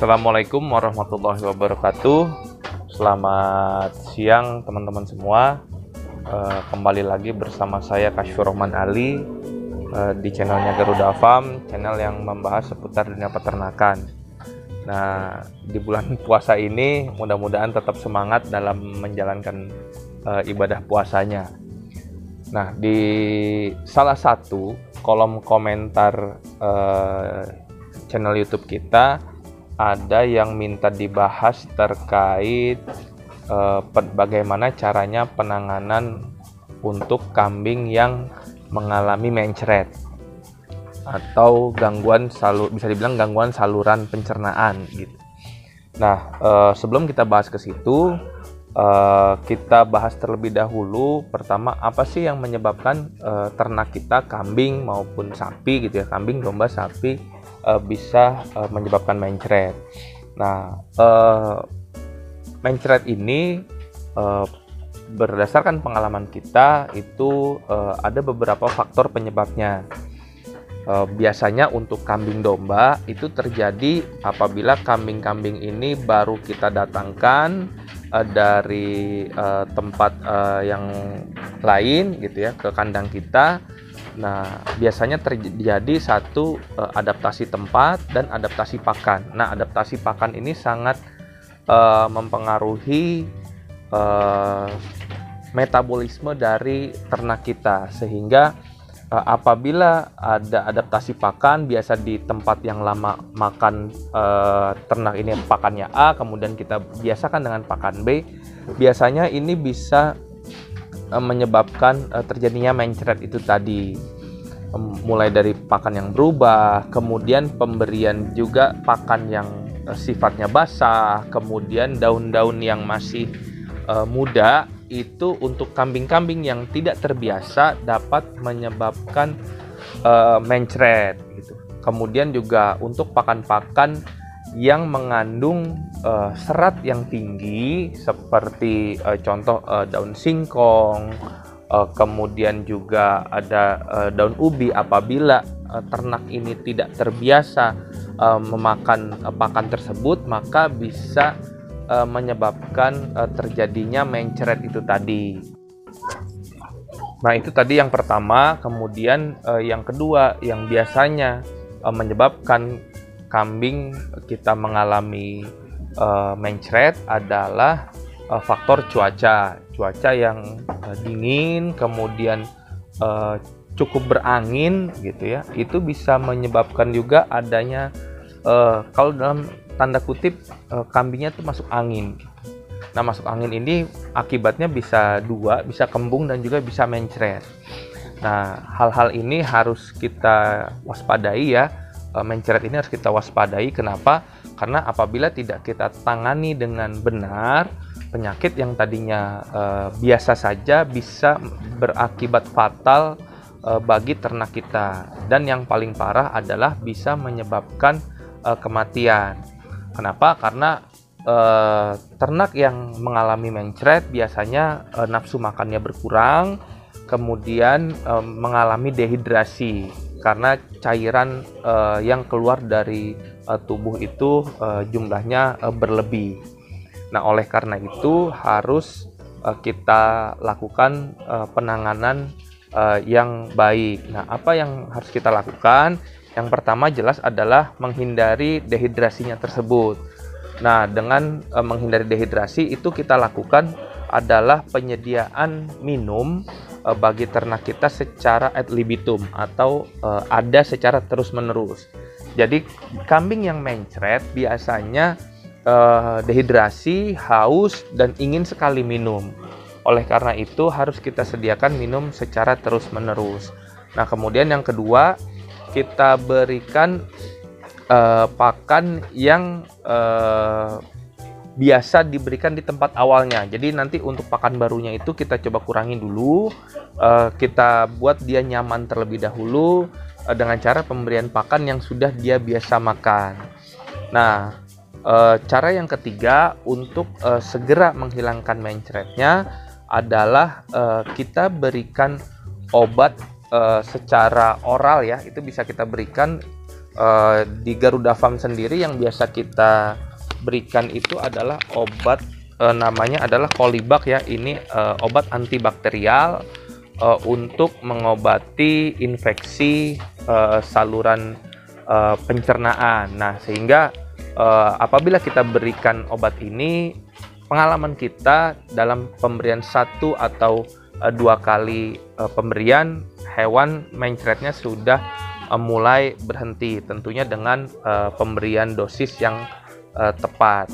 Assalamualaikum warahmatullahi wabarakatuh. Selamat siang teman-teman semua. Kembali lagi bersama saya Kasyfur Rahman Ali di channelnya Garuda Farm, channel yang membahas seputar dunia peternakan. Nah, di bulan puasa ini mudah-mudahan tetap semangat dalam menjalankan ibadah puasanya. Nah, di salah satu kolom komentar channel YouTube kita ada yang minta dibahas terkait bagaimana caranya penanganan untuk kambing yang mengalami mencret atau bisa dibilang gangguan saluran pencernaan gitu. Nah, sebelum kita bahas ke situ, kita bahas terlebih dahulu pertama apa sih yang menyebabkan ternak kita, kambing maupun sapi gitu ya, kambing, domba, sapi bisa menyebabkan mencret. Nah, mencret ini berdasarkan pengalaman kita itu ada beberapa faktor penyebabnya. Biasanya untuk kambing domba itu terjadi apabila kambing-kambing ini baru kita datangkan dari tempat yang lain gitu ya ke kandang kita. Nah, biasanya terjadi satu adaptasi tempat dan adaptasi pakan. Nah, adaptasi pakan ini sangat mempengaruhi metabolisme dari ternak kita, sehingga apabila ada adaptasi pakan, biasa di tempat yang lama makan ternak ini pakannya A, kemudian kita biasakan dengan pakan B, biasanya ini bisa menyebabkan terjadinya mencret itu tadi, mulai dari pakan yang berubah, kemudian pemberian juga pakan yang sifatnya basah, kemudian daun-daun yang masih muda itu untuk kambing-kambing yang tidak terbiasa dapat menyebabkan mencret gitu. Kemudian juga untuk pakan-pakan yang mengandung serat yang tinggi seperti contoh daun singkong, kemudian juga ada daun ubi. Apabila ternak ini tidak terbiasa memakan pakan tersebut, maka bisa menyebabkan terjadinya mencret itu tadi. Nah, itu tadi yang pertama. Kemudian yang kedua yang biasanya menyebabkan kambing kita mengalami mencret adalah faktor cuaca yang dingin, kemudian cukup berangin gitu ya. Itu bisa menyebabkan juga adanya kalau dalam tanda kutip kambingnya tuh masuk angin gitu. Nah, masuk angin ini akibatnya bisa dua, bisa kembung dan juga bisa mencret. Nah, hal-hal ini harus kita waspadai ya. Mencret ini harus kita waspadai. Kenapa? Karena apabila tidak kita tangani dengan benar, penyakit yang tadinya biasa saja bisa berakibat fatal bagi ternak kita. Dan yang paling parah adalah bisa menyebabkan kematian. Kenapa? Karena ternak yang mengalami mencret biasanya nafsu makannya berkurang, kemudian mengalami dehidrasi karena cairan yang keluar dari tubuh itu jumlahnya berlebih. Nah, oleh karena itu harus kita lakukan penanganan yang baik. Nah, apa yang harus kita lakukan? Yang pertama jelas adalah menghindari dehidrasinya tersebut. Nah, dengan menghindari dehidrasi itu kita lakukan adalah penyediaan minum bagi ternak kita secara ad libitum atau ada secara terus-menerus. Jadi kambing yang mencret biasanya dehidrasi, haus, dan ingin sekali minum. Oleh karena itu harus kita sediakan minum secara terus-menerus. Nah, kemudian yang kedua, kita berikan pakan yang biasa diberikan di tempat awalnya. Jadi nanti untuk pakan barunya itu kita coba kurangi dulu, kita buat dia nyaman terlebih dahulu dengan cara pemberian pakan yang sudah dia biasa makan. Nah, cara yang ketiga untuk segera menghilangkan mencretnya adalah kita berikan obat secara oral ya. Itu bisa kita berikan Di Garuda Farm sendiri yang biasa kita berikan itu adalah obat, namanya adalah Kolibak ya. Ini obat antibakterial untuk mengobati infeksi saluran pencernaan. Nah, sehingga apabila kita berikan obat ini, pengalaman kita dalam pemberian 1 atau 2 kali pemberian, hewan mencretnya sudah mulai berhenti, tentunya dengan pemberian dosis yang tepat.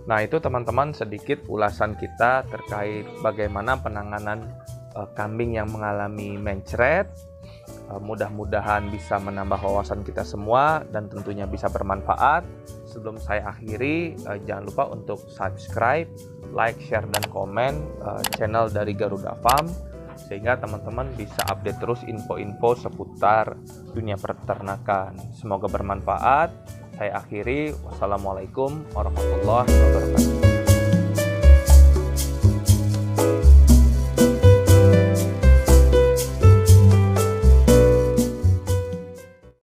Nah, itu teman-teman sedikit ulasan kita terkait bagaimana penanganan kambing yang mengalami mencret. Mudah-mudahan bisa menambah wawasan kita semua dan tentunya bisa bermanfaat. Sebelum saya akhiri, jangan lupa untuk subscribe, like, share, dan komen channel dari Garuda Farm, sehingga teman-teman bisa update terus info-info seputar dunia peternakan. Semoga bermanfaat. Saya akhiri, wassalamualaikum warahmatullahi wabarakatuh.